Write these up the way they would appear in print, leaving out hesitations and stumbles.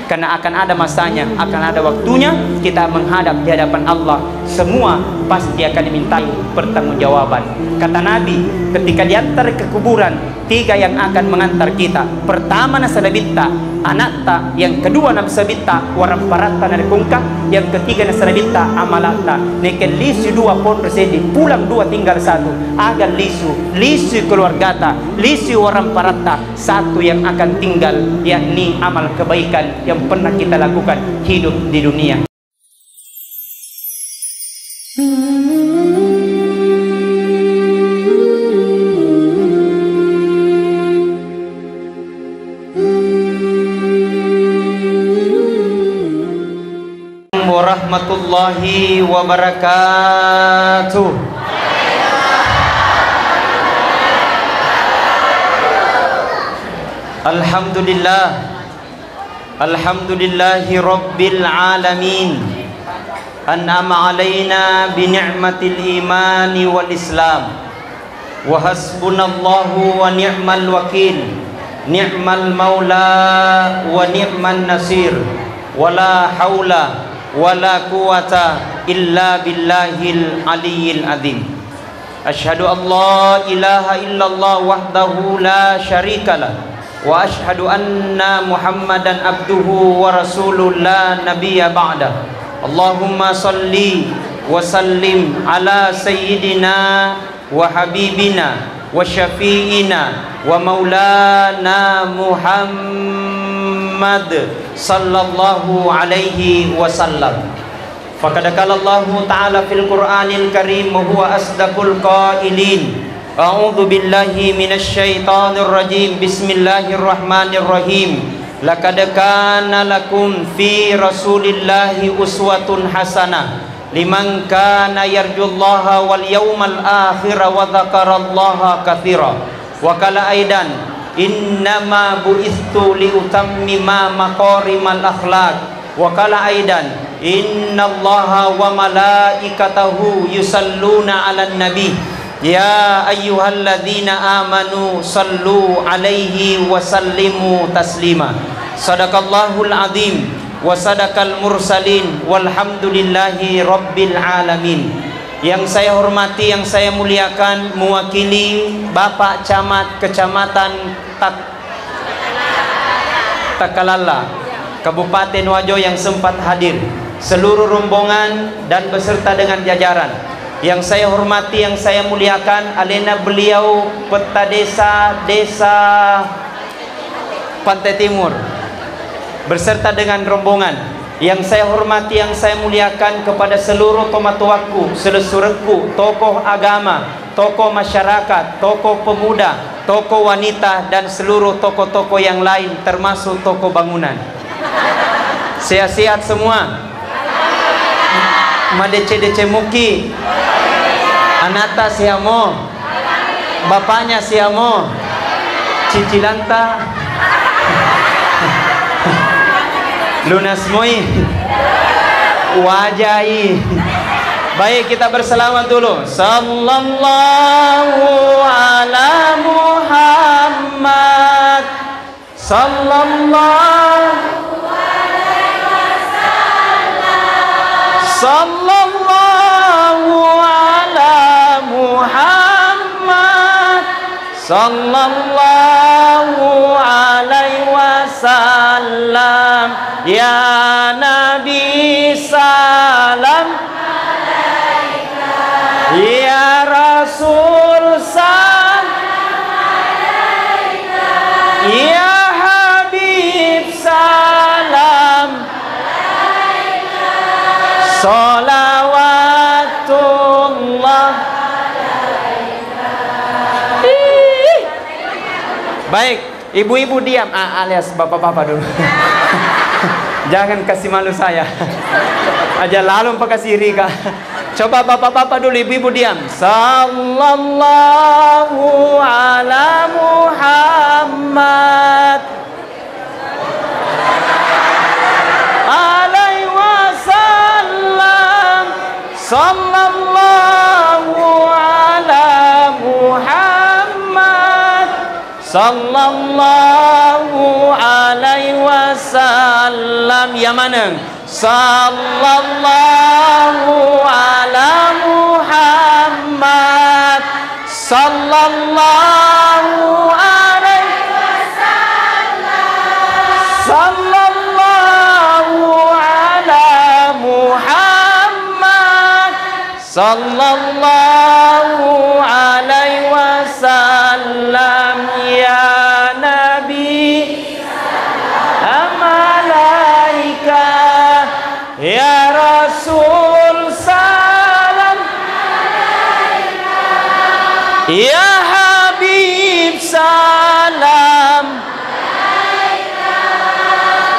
karena akan ada masanya, akan ada waktunya kita menghadap di hadapan Allah. Semua pasti akan dimintai pertanggungjawaban. Kata Nabi, ketika diantar ke kuburan, 3 yang akan mengantar kita. Pertama nasalabita anakta, yang kedua nabsabita warang parata narikungka, yang ketiga nasalabita amalata. Neken lisu 2 pon resedi, pulang 2 tinggal 1. Agar lisu keluargata, lisu warang parata, 1 yang akan tinggal, yakni amal kebaikan yang pernah kita lakukan hidup di dunia. Warahmatullahi wabarakatuh. Alhamdulillah, alhamdulillahi rabbil alamin, an'ama alaina bi ni'matil imani wal islam, wa hasbunallahu wa ni'mal wakil, ni'mal maula wa ni'man nasir, wala haula wala quwata illa billahil aliyyil azim. Asyhadu an la ilaha illallah wahdahu la syarikalah, wa asyhadu anna Muhammadan abduhu wa rasuluh la nabiyya ba'da. Allahumma salli wa sallim ala sayyidina wa habibina wa syafi'ina wa maulana Muhammad sallallahu alaihi wasallam. Faqad qala Allah ta'ala fil Qur'anil Karim wa huwa asdaqul qailin. A'udzu billahi minasy syaithanir rajim. Bismillahirrahmanirrahim. Laqad kana lakum fi Rasulillahi uswatun hasanah liman kana yarjullaha wal yawmal akhir wa dzakarallaha katsira. Wa qala aidan, innama bu'istu liutammima maqarimal akhlaq. Wa qala aidan, innallaha wa malaikatahu yusalluna 'alan nabi ya ayyuhalladzina amanu sallu 'alaihi wa sallimu taslima. Sadaqallahul azim wa sadaqal mursalin walhamdulillahi rabbil alamin. Yang saya hormati, yang saya muliakan, mewakili Bapak Camat Kecamatan Takalala, Kabupaten Wajo yang sempat hadir, seluruh rombongan dan beserta dengan jajaran. Yang saya hormati, yang saya muliakan, alena beliau Peta Desa Pantai Timur beserta dengan rombongan. Yang saya hormati, yang saya muliakan, kepada seluruh tomatuaku, selesureku, tokoh agama, tokoh masyarakat, tokoh pemuda, tokoh wanita, dan seluruh tokoh-tokoh yang lain, termasuk tokoh bangunan. Sehat-sehat semua. Madece-dece muki. Anata siamo. Bapaknya siamo. Cicilanta. Lunas moi. Wajai. Baik, kita berselawat dulu. Sallallahu ala Muhammad. Sallallahu alaihi wasallam. Sallallahu ala Muhammad. Sallallahu alaihi wasallam. Ya Nabi salam alaika, ya Rasul salam alaika, ya Habib salam alaika, salawatullah alaika. Baik, ibu-ibu diam, alias bapak-bapak dulu. Jangan kasih malu saya. Aja lalu kasih Rika. Coba bapak-bapak dulu, ibu-ibu diam. Sallallahu ala Muhammad alaihi wasallam. Sallallahu ala Muhammad sallallahu alaihi wasallam. wasallam. Yang mana? Sallallahu ala Muhammad, sallallahu alaihi wasallam, sallallahu ala Muhammad, sallallahu alaihi wasallam. Ya Nabi malaika, ya Rasul salam, ya Habib salam,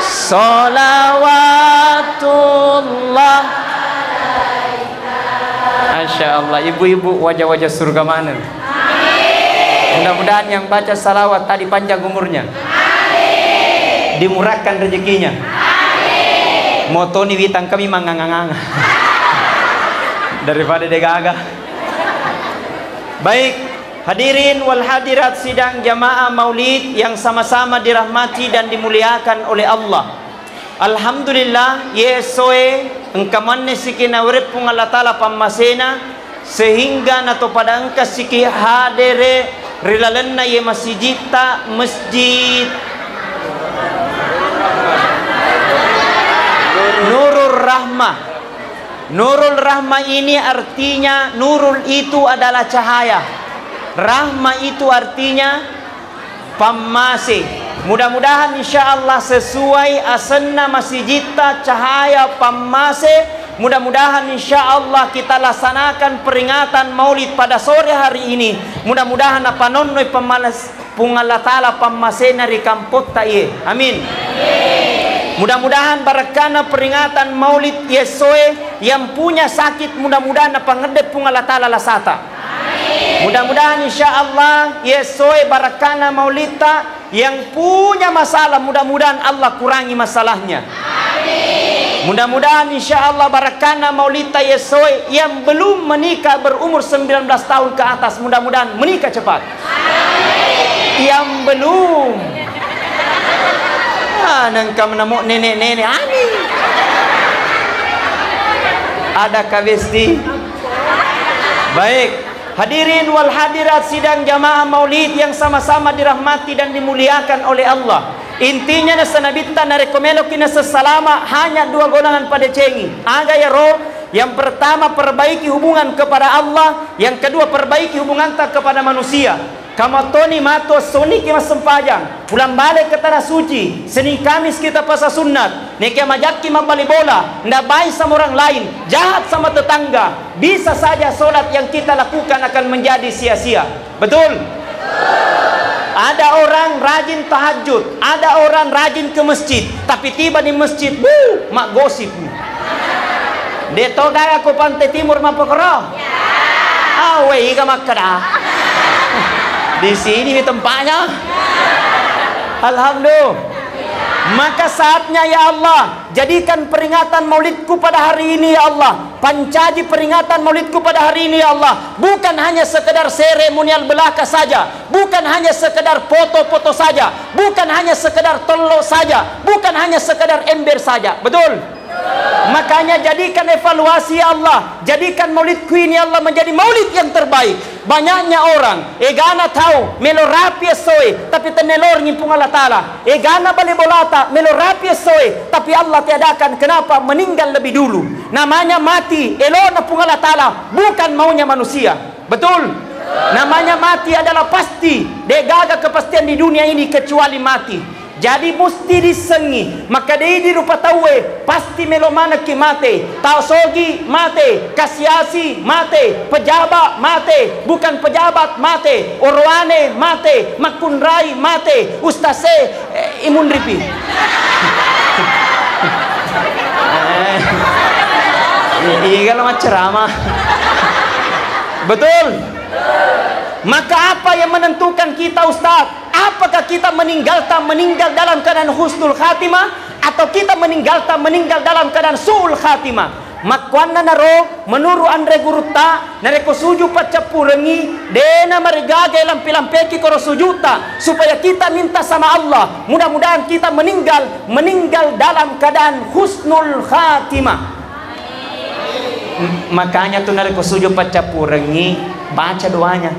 salawatullah. Masya Allah, ibu-ibu wajah-wajah surga mana? Mudah-mudahan yang baca salawat tadi panjang umurnya, dimurahkan rezekinya. Moto ni witang kami mangangang daripada degaga. Baik, hadirin wal hadirat sidang jamaah maulid yang sama-sama dirahmati dan dimuliakan oleh Allah. Alhamdulillah, yesoe engkamanne sikina urip pung Allah Ta'ala pammasena sehingga nato pada engka siki hadere rilalenna ye masjidta masjid Nurul Rahmah. Nurul Rahmah ini artinya, nurul itu adalah cahaya, rahmah itu artinya pamase. Mudah-mudahan insyaallah sesuai asanna masjidta cahaya pamase. Mudah-mudahan insyaallah kita laksanakan peringatan maulid pada sore hari ini. Mudah-mudahan apa nonnoi pemalas pungalla taala pamasena ri kampot taye. Amin. Mudah-mudahan barakana peringatan maulid yesoe yang punya sakit, mudah-mudahan apa ngedep pungalla taala lasata. Mudah-mudahan insyaallah yesoe barakana maulidta yang punya masalah, mudah-mudahan Allah kurangi masalahnya. Mudah-mudahan insyaallah barakana maulidta yesoe yang belum menikah berumur 19 tahun ke atas, mudah-mudahan menikah cepat. Yang belum nangka menemu nenek-nenek ani ada kabesti. Baik, hadirin wal hadirat sidang jamaah maulid yang sama-sama dirahmati dan dimuliakan oleh Allah. Intinya nasa nabita na rekomelo kina sesalama hanya dua golongan pada cengi. Aga ya roh, yang pertama perbaiki hubungan kepada Allah, yang kedua perbaiki hubungan tak kepada manusia. Kamatoni mato soni kima sempajang pulang balik ke tanah suci Senin Kamis kita pasal sunat nekia majaki mambali bola ndak baik sama orang lain, jahat sama tetangga, bisa saja solat yang kita lakukan akan menjadi sia-sia. Betul? Ada orang rajin tahajud, ada orang rajin ke masjid, tapi tiba di masjid mak gosip dia toga aku pantai timur mapokoro awe ika makara di sini tempatnya. Alhamdulillah. Maka saatnya ya Allah, jadikan peringatan maulidku pada hari ini ya Allah, pancaji peringatan maulidku pada hari ini ya Allah, bukan hanya sekedar seremonial belaka saja, bukan hanya sekedar foto-foto saja, bukan hanya sekedar tolok saja, bukan hanya sekedar ember saja. Betul? Makanya jadikan evaluasi ya Allah, jadikan maulidku ini ya Allah menjadi maulid yang terbaik. Banyaknya orang egana tahu melorapi soe tapi tenelor ngimpung Allah Ta'ala, egana balik bolata melorapi soe tapi Allah tiadakan. Kenapa? Meninggal lebih dulu, namanya mati. Elona pung Allah Ta'ala, bukan maunya manusia. Betul? Namanya mati adalah pasti, degaga kepastian di dunia ini kecuali mati. Jadi mesti disengi. Maka dia di rupa tawe pasti melomana ki mate, tausogi mate, kasiasi mate, pejabat mate, bukan pejabat mate, orwane mate, makunrai mate, ustase imun ripi. Iya kalau ceramah. Betul? Maka apa yang menentukan kita Ustaz? Apakah kita meninggal dalam keadaan husnul khatimah, atau kita meninggal dalam keadaan su'ul khatimah? makwana naro menuru andre guruta nareko suju pacapurengi dena marigaga lampi-lampeki koro sujuta supaya kita minta sama Allah mudah-mudahan kita meninggal dalam keadaan husnul khatimah. Makanya tuh nareko suju pacapurengi baca doanya.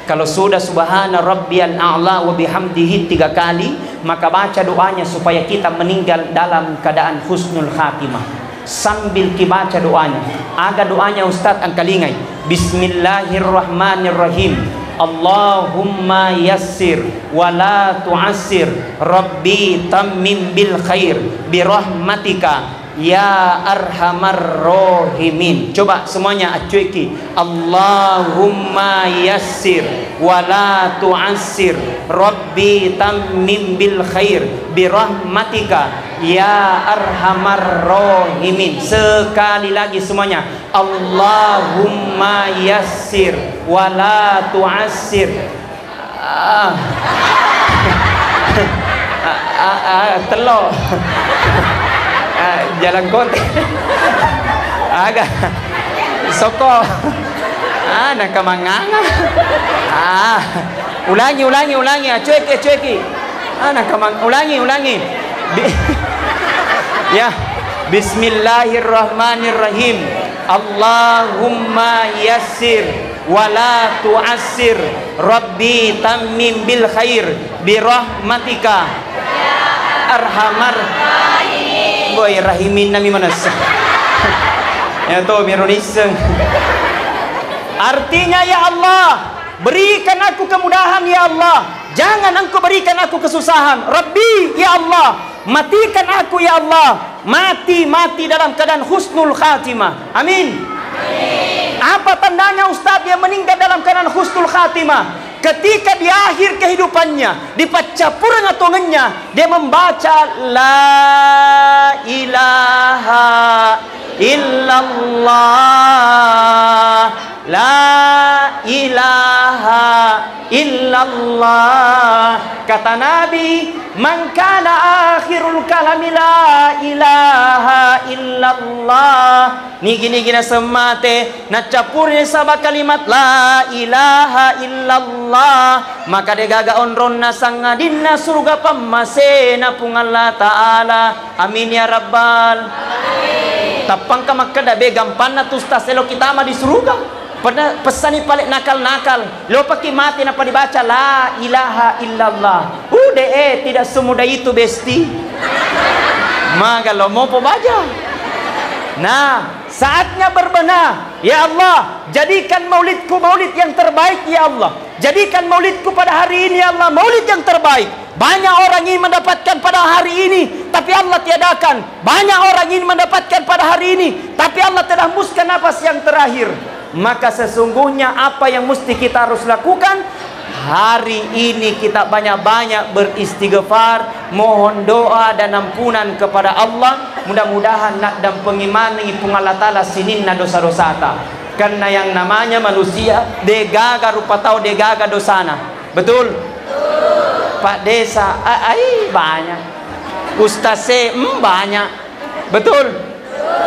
Kalau sudah subhana rabbiyal a'la wa bihamdihi 3 kali, maka baca doanya supaya kita meninggal dalam keadaan husnul khatimah. Sambil dibaca doanya, aga doanya Ustaz angkalingai. Bismillahirrahmanirrahim. Allahumma yassir wa la tu'assir, Rabbi tammim bil khair bi rahmatika ya arhamar rahimin. Coba semuanya acuiki. Allahumma yassir wa la tu'assir, Rabbi tammim bil khair bi rahmatika ya arhamar rahimin. Sekali lagi semuanya. Allahumma yassir wa la tu'assir. Telur jalan kote agak soko nak kamanganga ulangi acueki nak kamang ulangi ya. Bismillahirrahmanirrahim. Allahumma yassir wa la tu'assir, Rabbi tammim bil khair bi rahmatika arhamar boy rahimin nami manas. Ya to Indonesia. Artinya ya Allah, berikan aku kemudahan ya Allah. Jangan engkau berikan aku kesusahan. Rabbi ya Allah, matikan aku ya Allah. Mati dalam keadaan husnul khatimah. Amin. Apa tandanya Ustaz yang meninggal dalam keadaan husnul khatimah? Ketika di akhir kehidupannya, di pacapurang atau ngenya, dia membaca la ilaha illallah, la ilaha illallah. Kata Nabi, man kana akhirul kalami la ilaha illallah. Nigi na semate na capurnya sabah kalimat la ilaha illallah, maka dia gaga onron na sangadina surga pamasena pung Allah Ta'ala. Amin ya Rabbal. Tapang ka makadabe gampan na tustas elo kita ma di surga. Pada pesani paling nakal-nakal lo pakai mati napa dibaca la ilaha illallah. Tidak semudah itu besti. Maka lo mau baca. Nah, saatnya berbenah. Ya Allah, jadikan maulidku maulid yang terbaik ya Allah. Jadikan maulidku pada hari ini ya Allah maulid yang terbaik. Banyak orang ingin mendapatkan pada hari ini, tapi Allah tiadakan. Banyak orang ingin mendapatkan pada hari ini, tapi Allah telah hembuskan nafas yang terakhir. Maka sesungguhnya apa yang mesti kita harus lakukan? Hari ini kita banyak-banyak beristighfar, mohon doa dan ampunan kepada Allah. Mudah-mudahan nak dan pengimani Allah Ta'ala sinin na dosa-dosa ta. Karena yang namanya manusia degaga rupa tau degaga dosana. Betul? Pak Desa banyak. Ustaz banyak. Betul?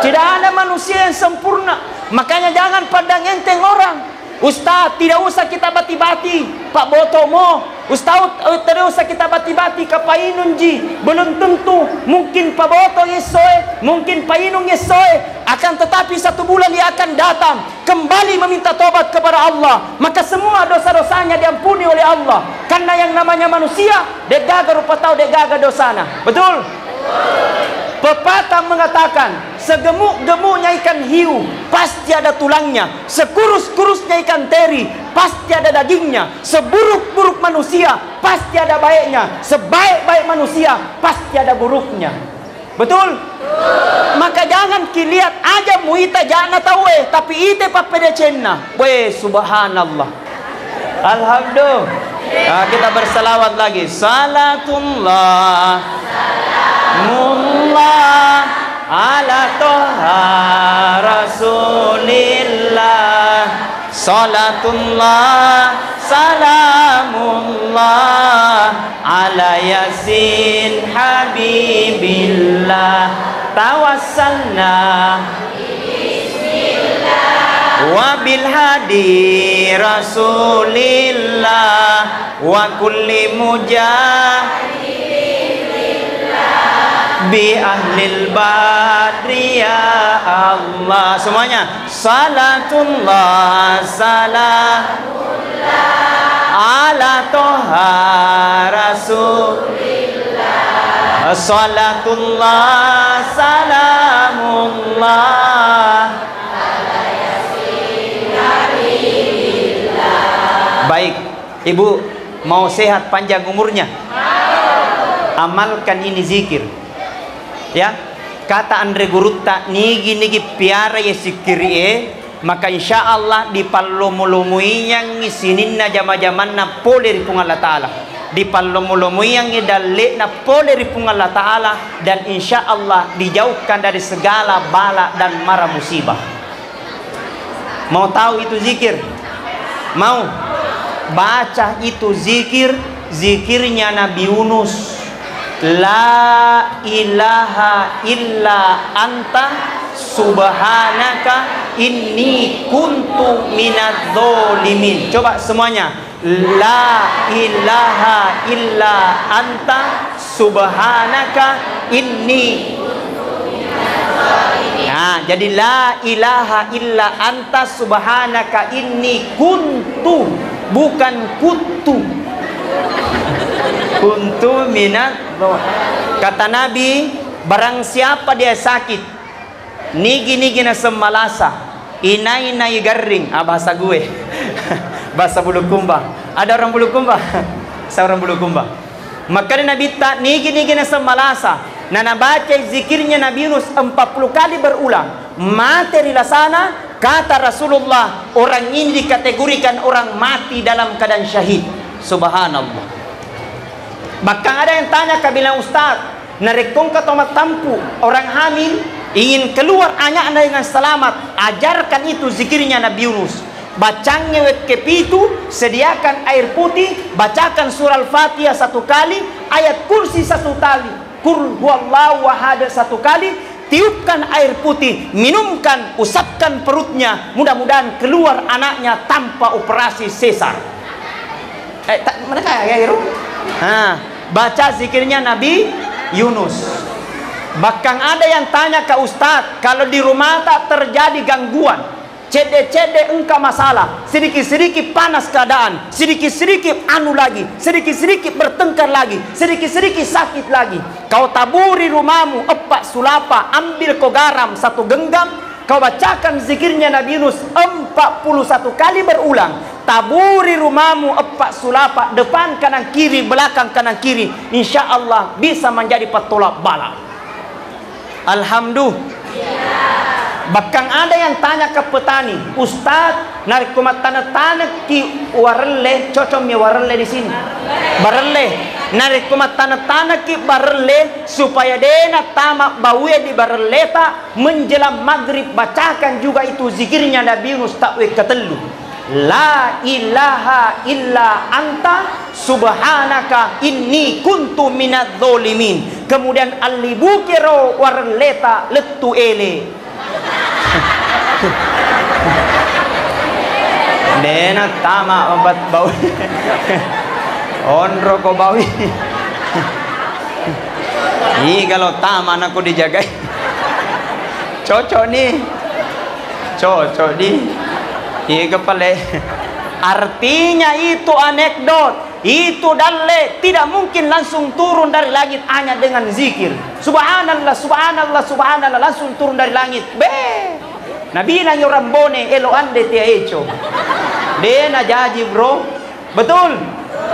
Tidak ada manusia yang sempurna. Makanya jangan pandang enteng orang. Ustaz, tidak usah kita bati-bati Pak Botomo. Ustaz, tidak usah kita bati-bati ke Pak Inunji. Belum tentu. Mungkin Pak Boto yesoe, mungkin Pak Inung yesoe. Akan tetapi satu bulan dia akan datang kembali meminta tobat kepada Allah. Maka semua dosa-dosanya diampuni oleh Allah. Karena yang namanya manusia degaga rupa tau degaga dosana. Betul? Pepatah mengatakan, segemuk-gemuknya ikan hiu pasti ada tulangnya, sekurus-kurusnya ikan teri pasti ada dagingnya, seburuk-buruk manusia pasti ada baiknya, sebaik-baik manusia pasti ada buruknya. Betul? Maka jangan kiliat aja muita jangan tahu tapi ite papedecenna. Subhanallah. Alhamdulillah. Nah, kita berselawat lagi. Salatullah mullah ala toha rasulillah, salatullah salamullah ala yasin habibillah, tawassalna wa bil hadi rasulillah wa kulli bi ahlil badri ya Allah. Semuanya salatullah salamullah ala toha rasulillah salatullah salamullah ala yasin nabiillah. Baik, Ibu mau sehat panjang umurnya? Amalkan ini zikir. Ya, kata Andre Gurutta nigi piara ya zikir maka insya Allah di palomolomui yang isinin na jama-jaman na pole ripung Allah Ta'ala, di palomolomui yang idalik na pole ripung Allah Ta'ala, dan insya Allah dijauhkan dari segala bala dan mara musibah. Mau tahu itu zikir? Mau? Baca itu zikir, zikirnya Nabi Yunus. La ilaha illa anta subhanaka inni kuntu minadz zalimin. Coba semuanya. La ilaha illa anta subhanaka inni. Nah, jadi la ilaha illa anta subhanaka inni kuntu, bukan kutu. Kuntu minat. Kata Nabi, barang siapa dia sakit nigi na semalasa inai garing, bahasa gue bahasa Bulukumba. Ada orang Bulukumba? Seorang Bulukumba. Maka Nabi tak nigi na semalasa na nabaca zikirnya Nabi Yunus 40 kali berulang, materi lasana. Kata Rasulullah, orang ini dikategorikan orang mati dalam keadaan syahid. Subhanallah. Bahkan ada yang tanya ke bilang, Ustaz, narekong ka tomat tampu, orang hamil ingin keluar anaknya dengan selamat, ajarkan itu zikirnya Nabi Yunus. Bacanya wet kepitu, sediakan air putih, bacakan surah Al-Fatihah 1 kali, ayat kursi 1 kali, Qul huwallahu ahad 1 kali, tiupkan air putih, minumkan, usapkan perutnya, mudah-mudahan keluar anaknya tanpa operasi sesar. Mereka ya, baca zikirnya Nabi Yunus. Bahkan ada yang tanya ke Ustadz, kalau di rumah tak terjadi gangguan, cede-cede engkau masalah, sedikit-sedikit panas keadaan, sedikit-sedikit anu lagi, sedikit-sedikit bertengkar lagi, sedikit-sedikit sakit lagi, kau taburi rumahmu 4 sulapa, ambil kau garam 1 genggam, kau bacakan zikirnya Nabi Yunus 41 kali berulang, taburi rumahmu 4 sulapa, depan kanan kiri, belakang kanan kiri, insya Allah bisa menjadi petolak bala. Alhamdulillah. Bahkan ada yang tanya ke petani, Ustaz, narik kumat tanah ki warele, cocok mi warele di sini. Barele, narik kumat tanah ki barele supaya dena tamak bawe di bareleta menjelang maghrib, bacakan juga itu zikirnya Nabi Yunus takwe ketelu. La ilaha illa anta subhanaka inni kuntu minadz zalimin. Kemudian alibukiro warleta letu ele. Dena tama obat bau. Onro ko bawi. Ih kalau tama aku dijagai. Cocok nih. Cocok nih. Iya kepala. Artinya itu anekdot, itu dalle, tidak mungkin langsung turun dari langit hanya dengan zikir. Subhanallah, subhanallah, subhanallah, langsung turun dari langit. Nabi nang yorambone elo ande tia hecho. Dena jaji bro, betul.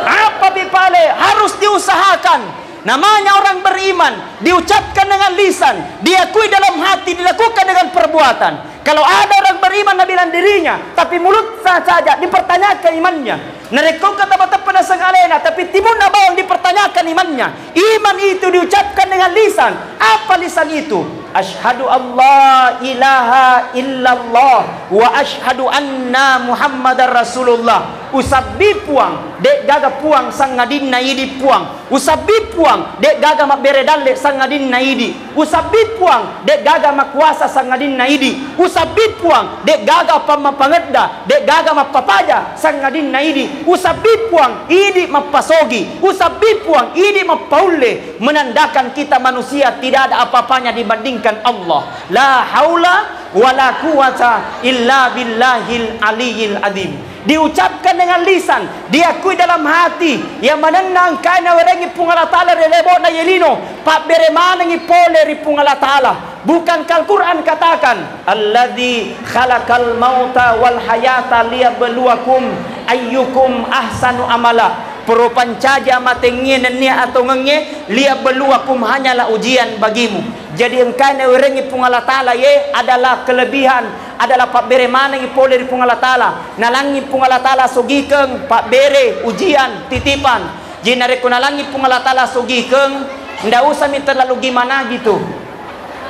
Apa bipale harus diusahakan. Namanya orang beriman, diucapkan dengan lisan, diakui dalam hati, dilakukan dengan perbuatan. Kalau ada orang beriman nabilan dirinya, tapi mulut saja dipertanyakan imannya. Narekau kata bata pada sengalena, tapi timun na bawang dipertanyakan imannya. Iman itu diucapkan dengan lisan. Apa lisan itu? Asyhadu Allah ilaha illallah wa asyhadu anna Muhammadar Rasulullah. usabi puang dek gaga puang sang ngadin naidi puang, usabi puang dek gaga mak beredalle sang ngadin naidi, usabi puang dek gaga mak kuasa sang ngadin naidi, usabi puang dek gaga pamapangedda dek gaga mak papaja sang ngadin naidi, usabi puang idi mak pasogi, usabi puang idi mak paulle, menandakan kita manusia tidak ada apa-apanya dibandingkan Allah. La haula wala quwata illa billahil aliyil azim. Diucapkan dengan lisan, diakui dalam hati, yang menenang kana werengi pungala taala relebo na yelino pak bere manangi pole ri pungala taala. Bukan Al-Quran katakan alladzi khalaqal mauta wal hayata liyabluwakum ayyukum ahsanu amala. Perupancaja matengnya nenia atau ngenge liyabluwakum hanyalah ujian bagimu. Jadi engkau werengi pungala taala ye adalah kelebihan, adalah pak bere manangi pole ri pungala taala. Nalangi pungala taala sugikeng pak bere ujian titipan. Jinare kunalangi pungala taala sugikeng ndak usah mi terlalu gimana gitu.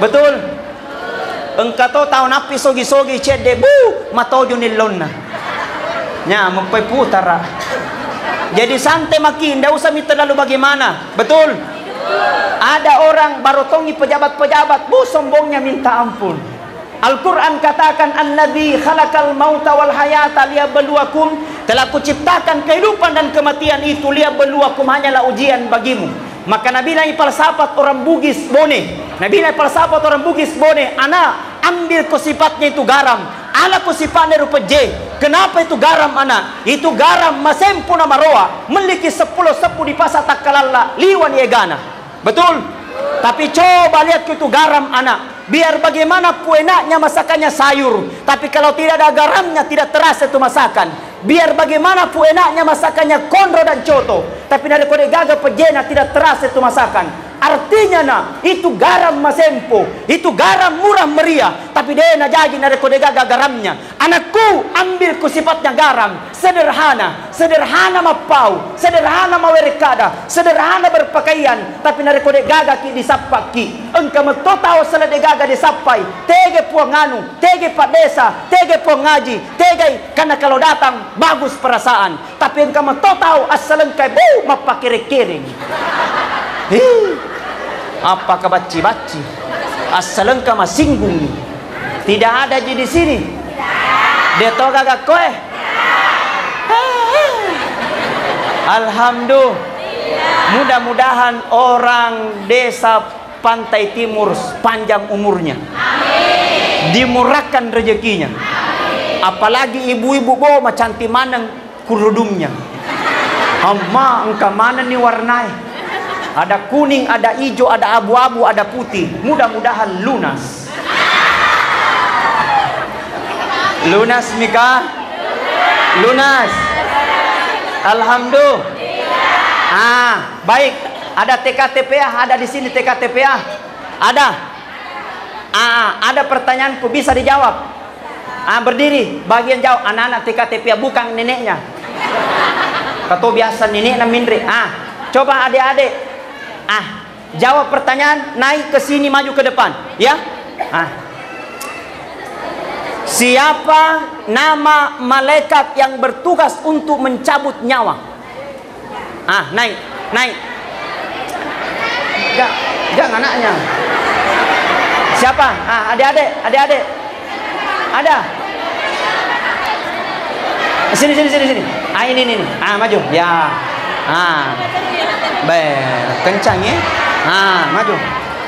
Betul? Engkau tahu napi sogi-sogi cede bu matojo nilonna. Nya mempai putara. Jadi santai maki, ndak usah mi terlalu bagaimana. Betul? Ada orang barotongi pejabat-pejabat, bu sombongnya minta ampun. Al-Quran katakan alladzi khalaqal mauta wal hayata liyabluwakum, telah kuciptakan kehidupan dan kematian itu liyabluwakum hanyalah ujian bagimu. Maka Nabi Nabi falsafat orang Bugis bone, Nabi Nabi falsafat orang Bugis bone, anak ambil sifatnya itu garam, ala sifatnya rupa J. Kenapa itu garam anak? Itu garam masempu nama roa, memiliki 10 sepu di pasar takalala liwan yegana. Betul? Tapi coba lihat itu garam anak. Biar bagaimana enaknya masakannya sayur, tapi kalau tidak ada garamnya tidak terasa itu masakan. Biar bagaimana enaknya masakannya kondro dan coto, tapi dari kode gaga pejena tidak terasa itu masakan. Artinya nah, itu garam masempo, itu garam murah meriah, tapi dia na jadi dari kode gaga garamnya. Anakku, ambil ku sifatnya garam, sederhana, sederhana mapau, sederhana mawerekada, sederhana berpakaian, tapi dari kode gaga ki disapaki. Engkau metotau selede gaga disapai, tege puang anu, tege pak desa, tege puang ngaji, tege karena kalau datang bagus perasaan, tapi engkau metotau asal engkau bu mapakiring-kiring. Apa kebaci-baci? Asal engkau masinggung. Tidak ada di sini. Dia tahu gagak koe. Alhamdulillah. Mudah-mudahan orang desa Pantai Timur panjang umurnya. Dimurahkan rezekinya. Apalagi ibu-ibu bawa cantik maneng kurudungnya. Amma engkau mana nih warnai? Ada kuning, ada hijau, ada abu-abu, ada putih. Mudah-mudahan lunas. Lunas Mika? Lunas. Alhamdulillah. Baik. Ada TKTPA, ada di sini TKTPA. Ada. Ada pertanyaanku bisa dijawab. Berdiri, bagian jawab. Anak-anak TKTPA bukan neneknya. Kata biasa nenek namindri. Coba adik-adik. Jawab pertanyaan, naik ke sini, maju ke depan, ya. Siapa nama malaikat yang bertugas untuk mencabut nyawa? Naik. Jangan anaknya. Siapa? Adik-adik. Ada. Sini. Ini. Maju. Ya. Kencang ya. Maju.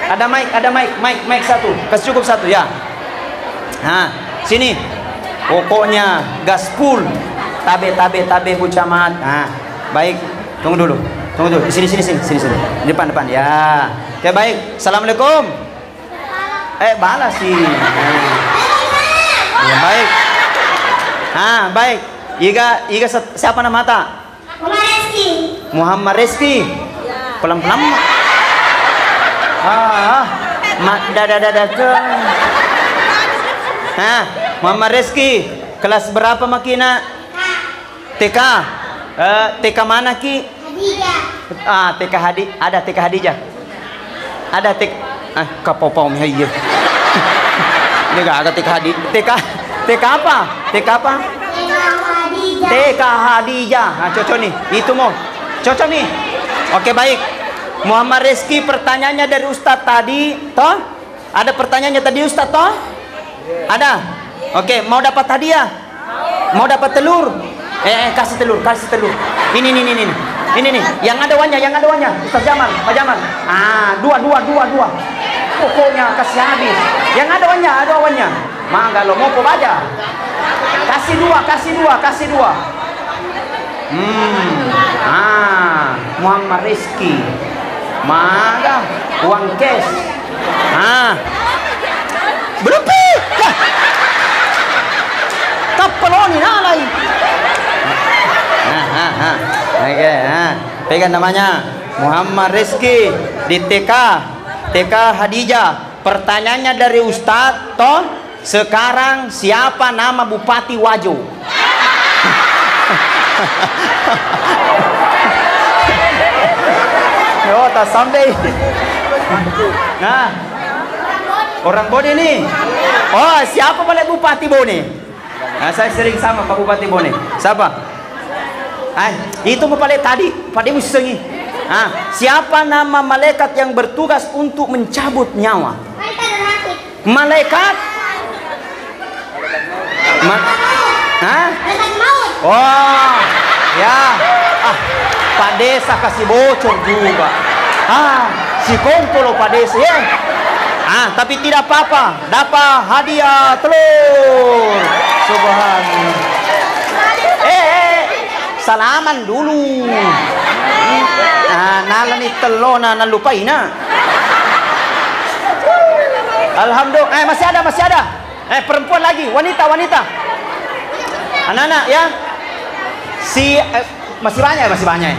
Ada mic satu. Kasih cukup satu ya. Sini. Pokoknya gaspul. Tabe bucamat. Baik. Tunggu dulu. Sini. Depan. Ya. Oke, baik. Assalamualaikum. Balas sih. Ya, baik. Baik. Iga siapa nama ta? Muhammad Reski. Pelan-pelan. Muhammad Reski. Kelas berapa makina? TK. TK mana ki? Hadijah. TK Hadi. Ada TK Hadijah. Ada TK. Kapopom ya. Ini gak ada TK Hadi. TK apa? TK apa? TK Hadijah. Nah, cocok nih. Itu mau. Cocok nih. Oke, baik. Muhammad Rizki, pertanyaannya dari Ustadz tadi, toh? Ada pertanyaannya tadi Ustadz, toh? Ada? Oke, mau dapat hadiah? Mau dapat telur? Kasih telur, kasih telur. Ini nih, yang ada wannya, Ustaz Jamal, Pak Jamal. Dua. Pokoknya kasih habis. Yang ada wannya. Mangga lo mau baca. Kasih dua. Muhammad Rizki. Mangga uang cash. Belum pi. Kapeloni nalai. Oke, pegang namanya Muhammad Rizki di TK Hadijah. Pertanyaannya dari Ustadz, toh sekarang siapa nama Bupati Wajo? Tak sampai. Nah, orang Bone nih. Oh, siapa balik Bupati Bone? Nah, saya sering sama Pak Bupati Bone. Siapa? Itu balik tadi, pada musengi. Siapa nama malaikat yang bertugas untuk mencabut nyawa? Malaikat? Malaikat maut. Oh, ya. Pak Desa kasih bocor juga. Si komplo Pak Desa ya. Tapi tidak apa-apa, dapat hadiah telur. Subhanallah. Salaman dulu. Nalani telona nalupain na. Alhamdulillah. Masih ada. Perempuan lagi, wanita. Anak-anak ya. Masih banyak.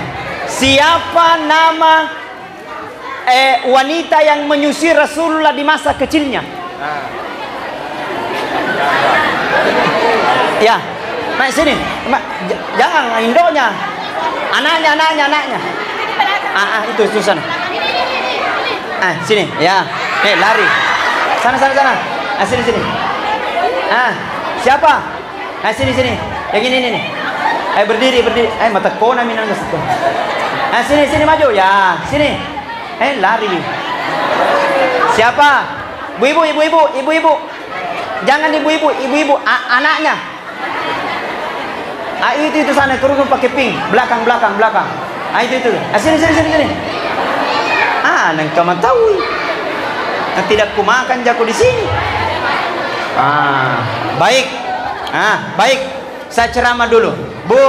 Siapa nama wanita yang menyusir Rasulullah di masa kecilnya? Ya, sini. Jangan indonya. Anaknya. Itu sana. Sini. Ya. Lari. Sana. Sini. Siapa? Sini. Yang ini nih. Berdiri. Mata kona minang situ. Sini maju. Ya, sini. Lari. Siapa? Ibu-ibu. Jangan ibu-ibu, anaknya. Itu sana kerudung pakai pink, belakang. Itu. Sini. Nang kamu tahu. Tidak kumakan jago di sini. Baik. Baik. Saya ceramah dulu. Bu,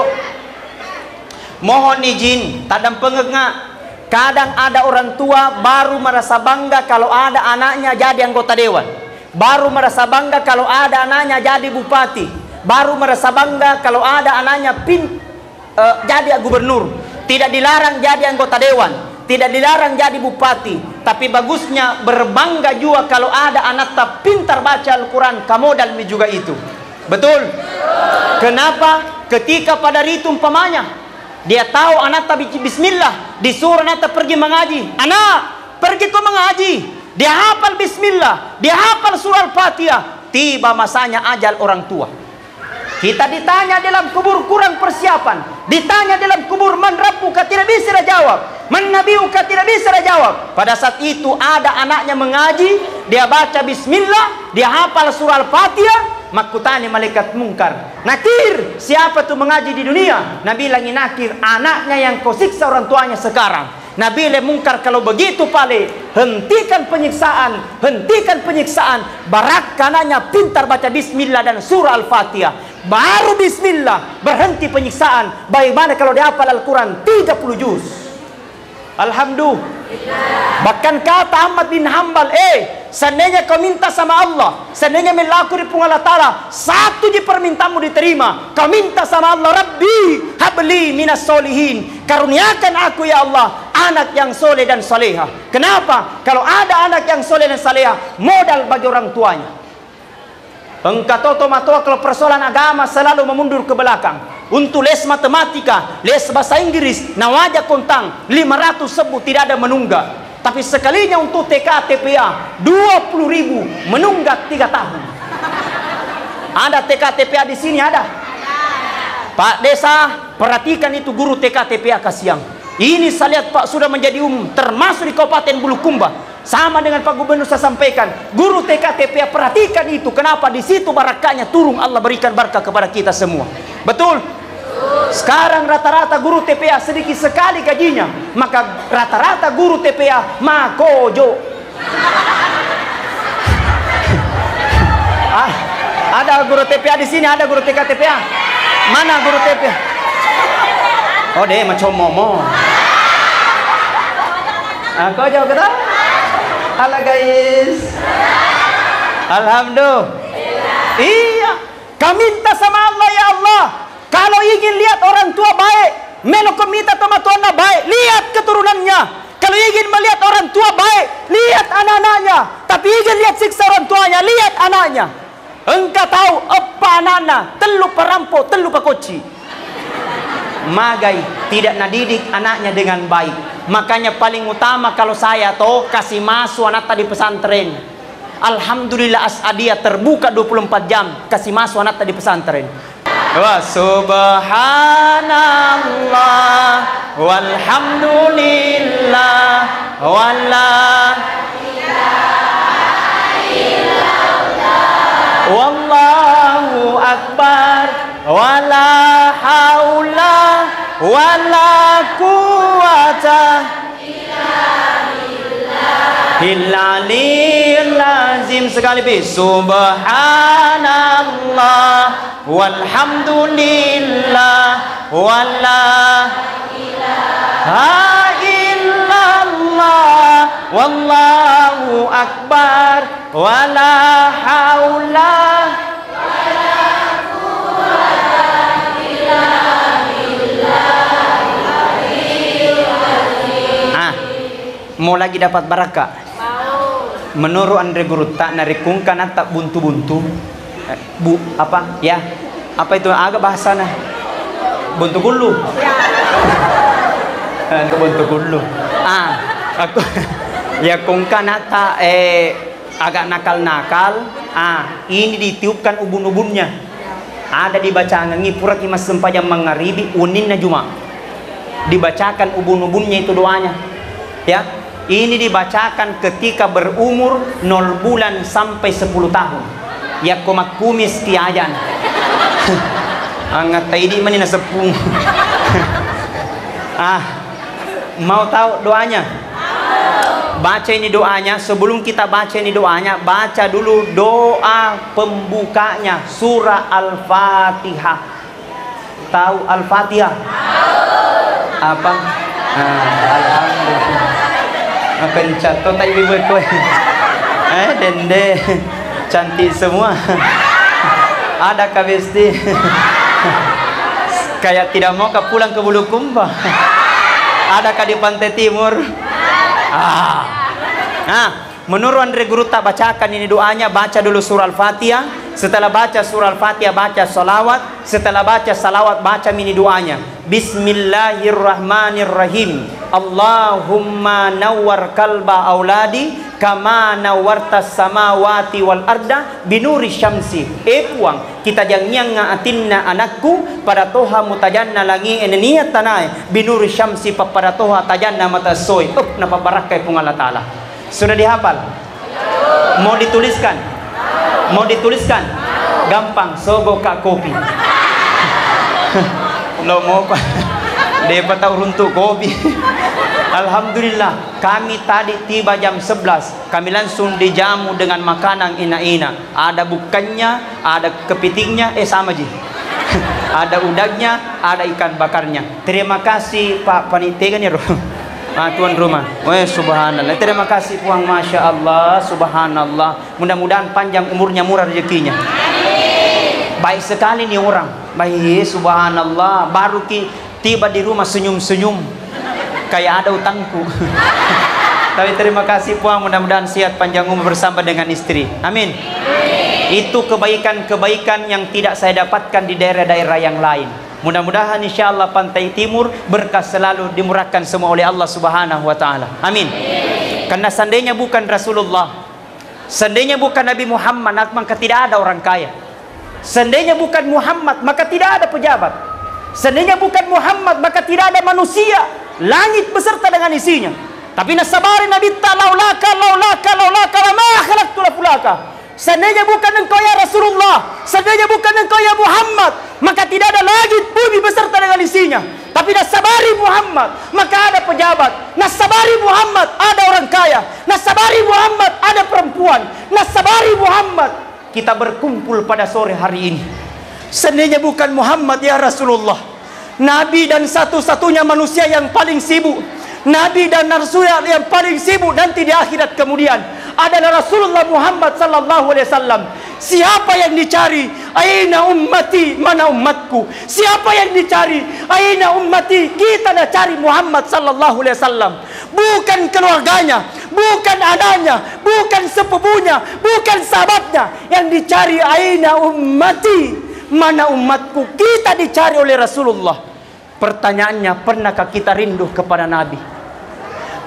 mohon izin, tadam pengengak. Kadang ada orang tua baru merasa bangga kalau ada anaknya jadi anggota dewan. Baru merasa bangga kalau ada anaknya jadi bupati. Baru merasa bangga kalau ada anaknya jadi gubernur. Tidak dilarang jadi anggota dewan. Tidak dilarang jadi bupati. Tapi bagusnya berbangga juga kalau ada anak tak pintar baca Al-Quran. Kamodal juga itu. Betul? Kenapa? Ketika pada ritu umpamanya dia tahu anak tak bismillah, disuruh anak tak pergi mengaji. Anak, pergi kau mengaji. Dia hafal bismillah, dia hafal surah Al-Fatihah. Tiba masanya ajal orang tua. Kita ditanya dalam kubur kurang persiapan. Ditanya dalam kubur man rabbuka tidak bisa jawab. Man nabiyuka tidak bisa jawab. Pada saat itu ada anaknya mengaji, dia baca bismillah, dia hafal surah Al-Fatihah. Makutani malaikat mungkar. Nakir, siapa tuh mengaji di dunia? Nabi lagi nakir, anaknya yang kau siksa orang tuanya sekarang. Nabi le mungkar, kalau begitu pale, hentikan penyiksaan. Barak kananya pintar baca bismillah dan surah Al-Fatihah. Baru bismillah, berhenti penyiksaan. Bagaimana kalau dia hafal Al-Quran 30 juz? Alhamdulillah. Bahkan kata Ahmad bin Hanbal, seandainya kau minta sama Allah, seandainya melaku di Allah Ta'ala, satu je permintaanmu diterima. Kau minta sama Allah, Rabbi habli minas solihin, karuniakan aku ya Allah anak yang soleh dan soleha. Kenapa? Kalau ada anak yang soleh dan soleha, modal bagi orang tuanya. Engkau tomato kalau persoalan agama selalu memundur ke belakang. Untuk les matematika, les bahasa Inggris, nawaja kontang 500 sebut tidak ada menunggak. Tapi sekalinya untuk TK TPA 20.000 menunggak 3 tahun. Ada TK TPA di sini ada? Pak Desa, perhatikan itu guru TK TPA Kasiang. Ini saya lihat Pak sudah menjadi umum, termasuk di Kabupaten Bulukumba. Sama dengan Pak Gubernur saya sampaikan, guru TK TPA perhatikan itu. Kenapa? Di situ barakahnya turun, Allah berikan berkah kepada kita semua. Betul? Sekarang rata-rata guru TPA sedikit sekali gajinya, maka rata-rata guru TPA makojo. Ada guru TPA di sini, ada guru TK TPA. Mana guru TPA? Oh deh macam momo. Aku jauh kata. Halo guys. Alhamdulillah. Iya. Kami minta sama Allah, ya Allah. Kalau ingin lihat orang tua baik, melokomita sama Tuhan baik, lihat keturunannya. Kalau ingin melihat orang tua baik, lihat anak-anaknya. Tapi ingin lihat siksa orang tuanya, lihat anaknya. Engkau tahu apa anak-anak, telu perampok, telu pakoci. Magai tidak nadidik anaknya dengan baik. Makanya paling utama kalau saya toh kasih masuk anak tadi pesantren. Alhamdulillah Asadiyah terbuka 24 jam kasih masuk anak tadi pesantren. Wa subhanallah walhamdulillah wala wallahu akbar wala haula wala quwata illa billahil azim. Sekali lagi subhanallah walhamdulillah wala ilaha illallah wallahu akbar wala haula wala quwwata illa billah. Mau lagi dapat barakah? Menurut Andre Guru tak narikungkan tak buntu-buntu. Bu apa? Ya. Apa itu agak bahasana? Buntu gulu. Buntu gulu. Aku ya kungkan tak agak nakal-nakal. Ini ditiupkan ubun-ubunnya. Ada dibaca ngipura kimas sempajam mangaribi uninna juma. Dibacakan ubun-ubunnya itu doanya. Ya. Ini dibacakan ketika berumur 0 bulan sampai 10 tahun. Ya komak kumis tiajan. Angat taidi manina sepung. Mau tahu doanya? Baca ini doanya. Sebelum kita baca ini doanya, baca dulu doa pembukanya surah Al-Fatihah. Tahu Al-Fatihah? Apa? Alhamdulillah. Kencat tuh tadi berkue. Dende cantik semua. Ada kabesti. Kayak tidak mau pulang ke Bulukumba. Adakah di Pantai Timur? Menurut Andre Guru tak bacakan ini doanya. Baca dulu surah Al-Fatihah. Setelah baca surah Al-Fatihah baca salawat. Setelah baca salawat baca ini doanya. Bismillahirrahmanirrahim. Allahumma nawwar kalba auladi kama nawwartas samawati wal arda binuri syamsi. Puang kita jangan ngaatinna anakku pada toha mutajanna lagi niat tanai binuri syamsi pada toha tajanna mata soy. Napa barakai pung Allah Ta'ala. Sudah dihafal? Mau dituliskan? Mau dituliskan? Gampang, sogo kak kopi. Lo mau pak? Dia tahu runtuk kopi. Alhamdulillah, kami tadi tiba jam 11. Kami langsung dijamu dengan makanan ina-ina. Ada bukannya, ada kepitingnya, sama ji. Ada udangnya, ada ikan bakarnya. Terima kasih Pak Panitia kan ya, tuan rumah. Subhanallah. Terima kasih Puang, Masya Allah, Subhanallah. Mudah-mudahan panjang umurnya, murah rezekinya. Baik sekali nih orang. Baik, Subhanallah. Baru tiba di rumah senyum-senyum. Kayak ada utangku. Tapi terima kasih Puang, mudah-mudahan sehat panjang umur bersama dengan istri. Amin. Itu kebaikan-kebaikan yang tidak saya dapatkan di daerah-daerah yang lain. Mudah-mudahan insyaallah Pantai Timur berkah selalu dimurahkan semua oleh Allah Subhanahu wa taala. Amin. Karena seandainya bukan Rasulullah, seandainya bukan Nabi Muhammad, maka tidak ada orang kaya. Seandainya bukan Muhammad, maka tidak ada pejabat. Seandainya bukan Muhammad, maka tidak ada manusia, langit beserta dengan isinya. Tapi nasabari Nabi ta laulaka lama khalaqtu laka. Seandainya bukan engkau ya Rasulullah, seandainya bukan engkau ya Muhammad, maka tidak ada langit bumi beserta dengan isinya. Tapi nasabari Muhammad, maka ada pejabat. Nasabari Muhammad, ada orang kaya. Nasabari Muhammad, ada perempuan. Nasabari Muhammad, kita berkumpul pada sore hari ini. Seandainya bukan Muhammad ya Rasulullah, Nabi dan satu-satunya manusia yang paling sibuk, Nabi dan Rasul yang paling sibuk nanti di akhirat kemudian adalah Rasulullah Muhammad sallallahu alaihi wasallam. Siapa yang dicari? Aina ummati, mana umatku? Siapa yang dicari? Aina ummati? Kita dah cari Muhammad sallallahu alaihi wasallam. Bukan keluarganya, bukan anaknya, bukan sepupunya, bukan sahabatnya. Yang dicari aina ummati, mana umatku? Kita dicari oleh Rasulullah. Pertanyaannya, pernahkah kita rindu kepada Nabi?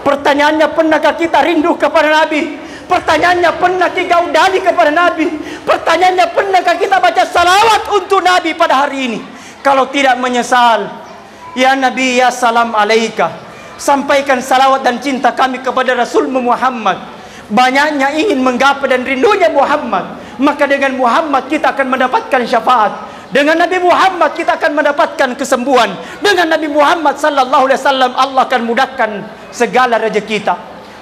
Pertanyaannya, pernahkah kita rindu kepada Nabi? Pertanyaannya, pernah kita udali kepada Nabi? Pertanyaannya, pernahkah kita baca salawat untuk Nabi pada hari ini? Kalau tidak, menyesal. Ya Nabi, ya salam alaika. Sampaikan salawat dan cinta kami kepada Rasul Muhammad. Banyaknya ingin menggapai dan rindunya Muhammad, maka dengan Muhammad kita akan mendapatkan syafaat. Dengan Nabi Muhammad kita akan mendapatkan kesembuhan. Dengan Nabi Muhammad sallallahu alaihi wasallam Allah akan mudahkan segala rezeki kita.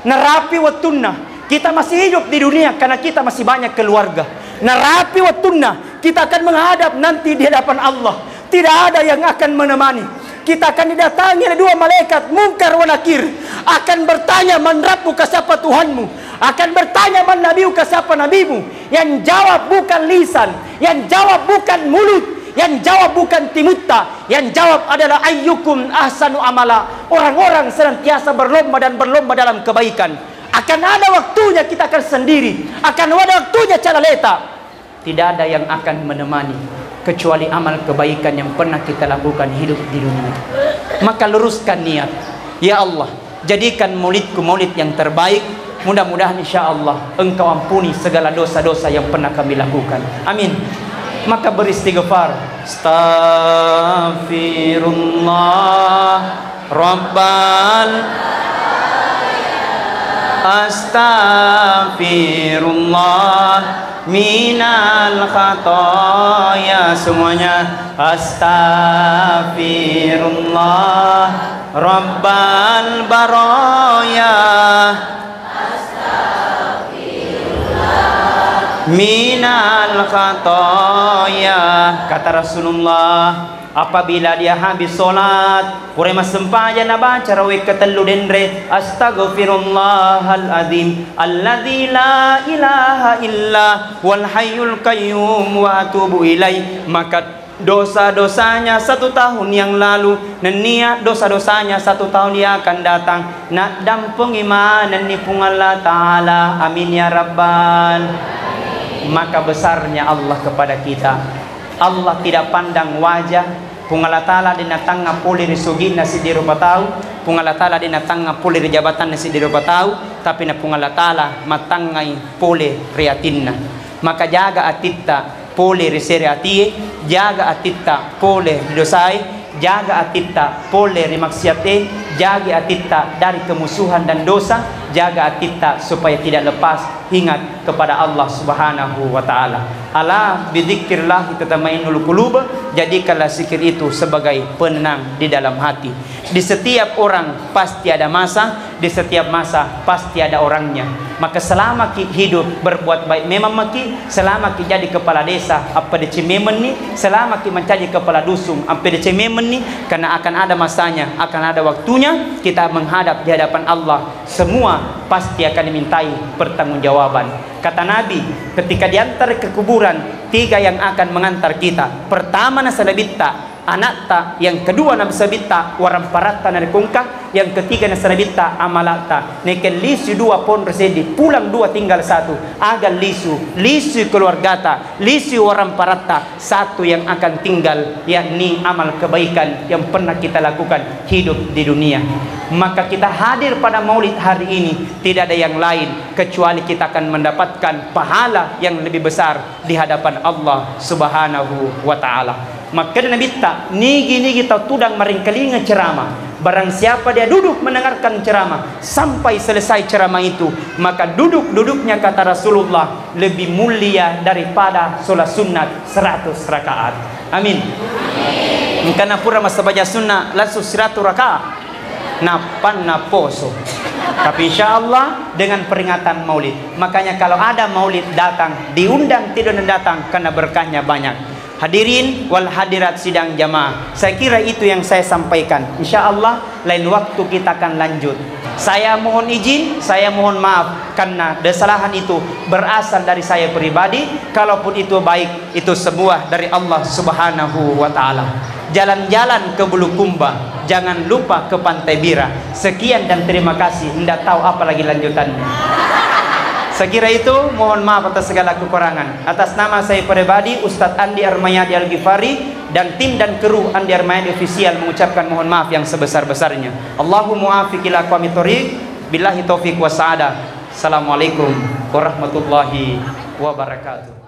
Narapi wattunna, kita masih hidup di dunia karena kita masih banyak keluarga. Narapi wattunna, kita akan menghadap nanti di hadapan Allah. Tidak ada yang akan menemani. Kita akan didatangi oleh dua malaikat Munkar wa Nakir, akan bertanya, man rabbuka, siapa Tuhanmu? Akan bertanya, man nabiyuka, siapa nabimu? Yang jawab bukan lisan, yang jawab bukan mulut, yang jawab bukan timutta, yang jawab adalah ayyukum ahsanu amala. Orang-orang senantiasa berlomba dan berlomba dalam kebaikan. Akan ada waktunya kita akan sendiri, akan ada waktunya cara letak. Tidak ada yang akan menemani kecuali amal kebaikan yang pernah kita lakukan hidup di dunia. Maka luruskan niat. Ya Allah, jadikan maulidku maulid yang terbaik. Mudah-mudahan insya Allah Engkau ampuni segala dosa-dosa yang pernah kami lakukan. Amin. Maka beristighfar. Astaghfirullah Rabbal Astaghfirullah minal khataya. Semuanya. Astaghfirullah Rabbal baraya minal khataya. Kata Rasulullah, apabila dia habis solat, kurema sempaja na baca rawik ketelu dendre, astaghfirullahal azim alladzi la ilaha illa wal hayyul qayyum wa atubu ilaih. Maka dosa-dosanya 1 tahun yang lalu, dan niat dosa-dosanya 1 tahun yang akan datang, nak dampung imanan ni pung Allah Ta'ala. Amin ya Rabbal. Maka besarnya Allah kepada kita. Allah tidak pandang wajah. Pung Allah Ta'ala dinatang ngapuli risugi nasi di rupa tahu. Pung Allah Ta'ala dinatang ngapuli jabatan nasi di rupa tahu. Tapi na pung Allah Ta'ala matangai puli riatinna. Maka jaga atitta pole risere atie, jaga atitta pole dosai, jaga atitta pole rimaksiate, jaga atitta dari kemusuhan dan dosa, jaga atitta supaya tidak lepas ingat kepada Allah Subhanahu wa taala. Ala bidzikrillah tatma'innul qulub. Jadikanlah zikir itu sebagai penenang di dalam hati. Di setiap orang pasti ada masa, di setiap masa pasti ada orangnya. Maka selama kita hidup berbuat baik memang maki, selama kita jadi kepala desa apa de cememen ni, selama kita menjadi kepala dusun apa de cememen ni, karena akan ada masanya, akan ada waktunya kita menghadap di hadapan Allah. Semua pasti akan dimintai pertanggungjawaban. Kata Nabi, ketika diantar ke kuburan, 3 yang akan mengantar kita. Pertama nasalabita anakta, yang kedua nabsabita waramparatta narikungka, yang ketiga nasalabita amalata. Neken lisu 2 pon resedi, pulang 2 tinggal 1. Agal lisu keluargata, lisu waramparatta, 1 yang akan tinggal, yakni amal kebaikan yang pernah kita lakukan hidup di dunia. Maka kita hadir pada maulid hari ini tidak ada yang lain kecuali kita akan mendapatkan pahala yang lebih besar di hadapan Allah Subhanahu wa taala. Maka Nabi tak nigi tau tudang maringkalinga ceramah. Barang siapa dia duduk mendengarkan ceramah sampai selesai ceramah itu, maka duduknya kata Rasulullah lebih mulia daripada sholat sunat 100 rakaat. Amin. Karena pura masa baca sunnah langsung 100 rakaat napan naposo. Tapi insya Allah dengan peringatan maulid. Makanya kalau ada maulid datang, diundang tidak datang karena berkahnya banyak. Hadirin wal hadirat sidang jamaah, saya kira itu yang saya sampaikan. Insya Allah lain waktu kita akan lanjut. Saya mohon izin, saya mohon maaf karena kesalahan itu berasal dari saya pribadi. Kalaupun itu baik, itu semua dari Allah Subhanahu wa Ta'ala. Jalan-jalan ke Bulukumba, jangan lupa ke Pantai Bira. Sekian dan terima kasih. Tidak tahu apa lagi lanjutannya. Sekira itu, mohon maaf atas segala kekurangan. Atas nama saya pribadi, Ustadz Andi Armayadi Al-Ghifari, dan tim dan kru Andi Armayadi Official mengucapkan mohon maaf yang sebesar-besarnya. Allahumma muwafiq ila aqwamit thoriq, billahi taufiq wa sa'adah. Assalamualaikum warahmatullahi wabarakatuh.